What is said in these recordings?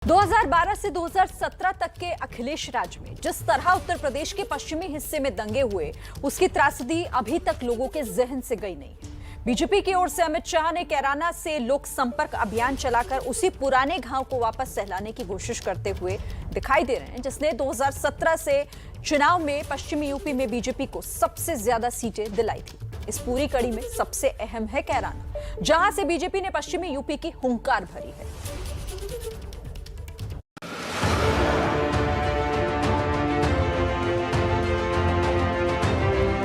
2012 से 2017 तक के अखिलेश राज में जिस तरह उत्तर प्रदेश के पश्चिमी हिस्से में दंगे हुए, उसकी त्रासदी अभी तक लोगों के जहन से गई नहीं। बीजेपी की ओर से अमित शाह ने कैराना से लोक संपर्क अभियान चलाकर उसी पुराने घाव को वापस सहलाने की कोशिश करते हुए दिखाई दे रहे हैं, जिसने 2017 से चुनाव में पश्चिमी यूपी में बीजेपी को सबसे ज्यादा सीटें दिलाई थी। इस पूरी कड़ी में सबसे अहम है कैराना, जहां से बीजेपी ने पश्चिमी यूपी की हुंकार भरी है।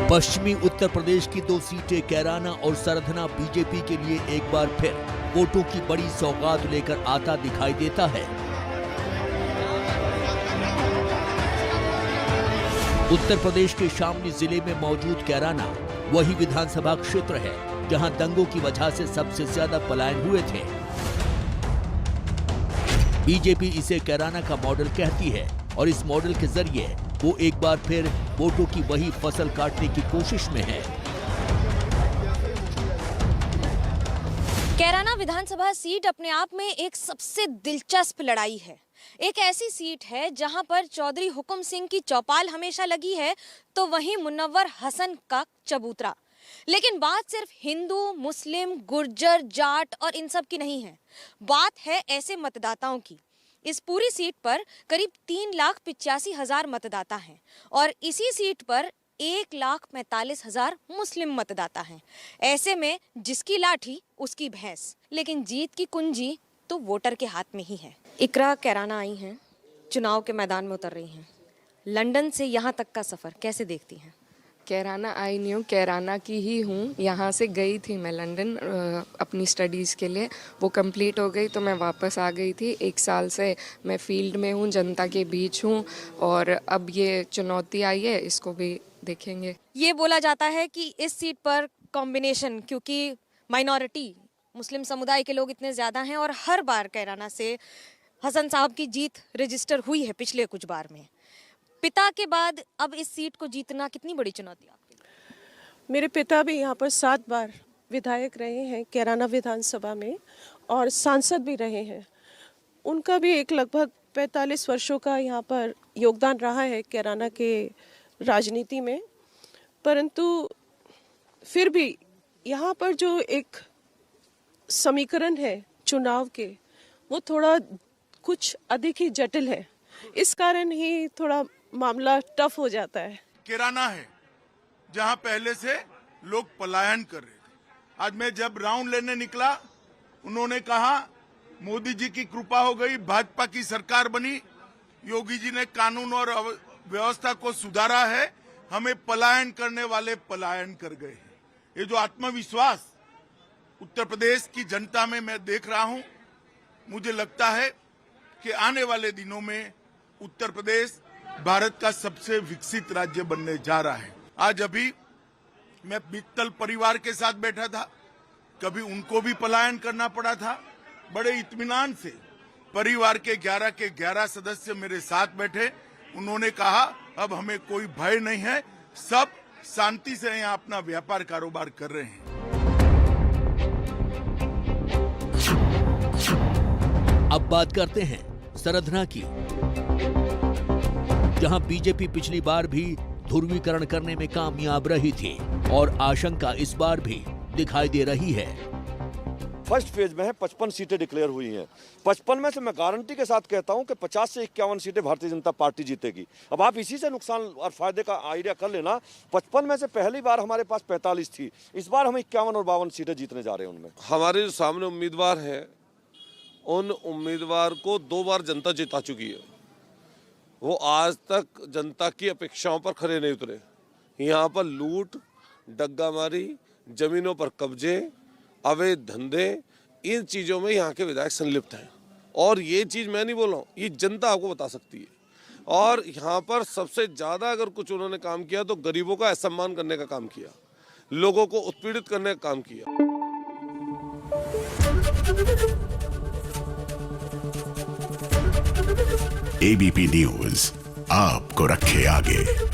पश्चिमी उत्तर प्रदेश की 2 सीटें कैराना और सरधना बीजेपी के लिए एक बार फिर वोटों की बड़ी सौगात लेकर आता दिखाई देता है। उत्तर प्रदेश के शामली जिले में मौजूद कैराना वही विधानसभा क्षेत्र है जहां दंगों की वजह से सबसे ज्यादा पलायन हुए थे। बीजेपी इसे कैराना का मॉडल कहती है और इस मॉडल के जरिए वो एक बार फिर वोटों की वही फसल काटने की कोशिश में है। कैराना विधानसभा सीट अपने आप में एक सबसे दिलचस्प लड़ाई है। एक ऐसी सीट है जहां पर चौधरी हुकुम सिंह की चौपाल हमेशा लगी है, तो वहीं मुनव्वर हसन का चबूतरा। लेकिन बात सिर्फ हिंदू, मुस्लिम, गुर्जर, जाट और इन सब की नहीं है, बात है ऐसे मतदाताओं की। इस पूरी सीट पर करीब 3,85,000 मतदाता हैं और इसी सीट पर 1,45,000 मुस्लिम मतदाता हैं। ऐसे में जिसकी लाठी उसकी भैंस, लेकिन जीत की कुंजी तो वोटर के हाथ में ही है। इकरा कैराना आई हैं, चुनाव के मैदान में उतर रही हैं। लंदन से यहाँ तक का सफर कैसे देखती हैं? कैराना आई नहीं हूँ, कैराना की ही हूँ। यहाँ से गई थी मैं लंदन अपनी स्टडीज़ के लिए, वो कंप्लीट हो गई तो मैं वापस आ गई थी। 1 साल से मैं फील्ड में हूँ, जनता के बीच हूँ और अब ये चुनौती आई है, इसको भी देखेंगे। ये बोला जाता है कि इस सीट पर कॉम्बिनेशन, क्योंकि माइनॉरिटी मुस्लिम समुदाय के लोग इतने ज़्यादा हैं और हर बार कैराना से हसन साहब की जीत रजिस्टर हुई है पिछले कुछ बार में। पिता के बाद अब इस सीट को जीतना कितनी बड़ी चुनौती आपके लिए? मेरे पिता भी यहाँ पर 7 बार विधायक रहे हैं कैराना विधानसभा में और सांसद भी रहे हैं। उनका भी एक लगभग 45 वर्षों का यहाँ पर योगदान रहा है कैराना के राजनीति में, परंतु फिर भी यहाँ पर जो एक समीकरण है चुनाव के, वो थोड़ा कुछ अधिक ही जटिल है। इस कारण ही थोड़ा मामला टफ हो जाता है। कैराना है जहां पहले से लोग पलायन कर रहे थे। आज मैं जब राउंड लेने निकला, उन्होंने कहा मोदी जी की कृपा हो गई, भाजपा की सरकार बनी, योगी जी ने कानून और व्यवस्था को सुधारा है, हमें पलायन करने वाले पलायन कर गए हैं। ये जो आत्मविश्वास उत्तर प्रदेश की जनता में मैं देख रहा हूं, मुझे लगता है कि आने वाले दिनों में उत्तर प्रदेश भारत का सबसे विकसित राज्य बनने जा रहा है। आज अभी मैं मित्तल परिवार के साथ बैठा था, कभी उनको भी पलायन करना पड़ा था। बड़े इत्मीनान से परिवार के 11 सदस्य मेरे साथ बैठे। उन्होंने कहा अब हमें कोई भय नहीं है, सब शांति से यहाँ अपना व्यापार कारोबार कर रहे हैं। अब बात करते हैं सरधना की, जहां बीजेपी पिछली बार भी ध्रुवीकरण करने में कामयाब रही थी और आशंका इस बार भी दिखाई दे रही है। फर्स्ट फेज में है 55 सीटें डिक्लेयर हुई हैं। 55 में से मैं गारंटी के साथ कहता हूं कि 50 से 51 सीटें भारतीय जनता पार्टी जीतेगी। अब आप इसी से नुकसान और फायदे का आइडिया कर लेना। 55 में से पहली बार हमारे पास 45 थी, इस बार हम 51 और 52 सीटें जीतने जा रहे हैं। उनमें हमारे जो सामने उम्मीदवार है, उन उम्मीदवार को 2 बार जनता जिता चुकी है। वो आज तक जनता की अपेक्षाओं पर खरे नहीं उतरे। यहाँ पर लूट, डग्गामारी, जमीनों पर कब्जे, अवैध धंधे, इन चीज़ों में यहाँ के विधायक संलिप्त हैं। और ये चीज़ मैं नहीं बोल रहा हूँ, ये जनता आपको बता सकती है। और यहाँ पर सबसे ज़्यादा अगर कुछ उन्होंने काम किया तो गरीबों का असम्मान करने का काम किया, लोगों को उत्पीड़ित करने का काम किया। एबीपी न्यूज आपको रखे आगे।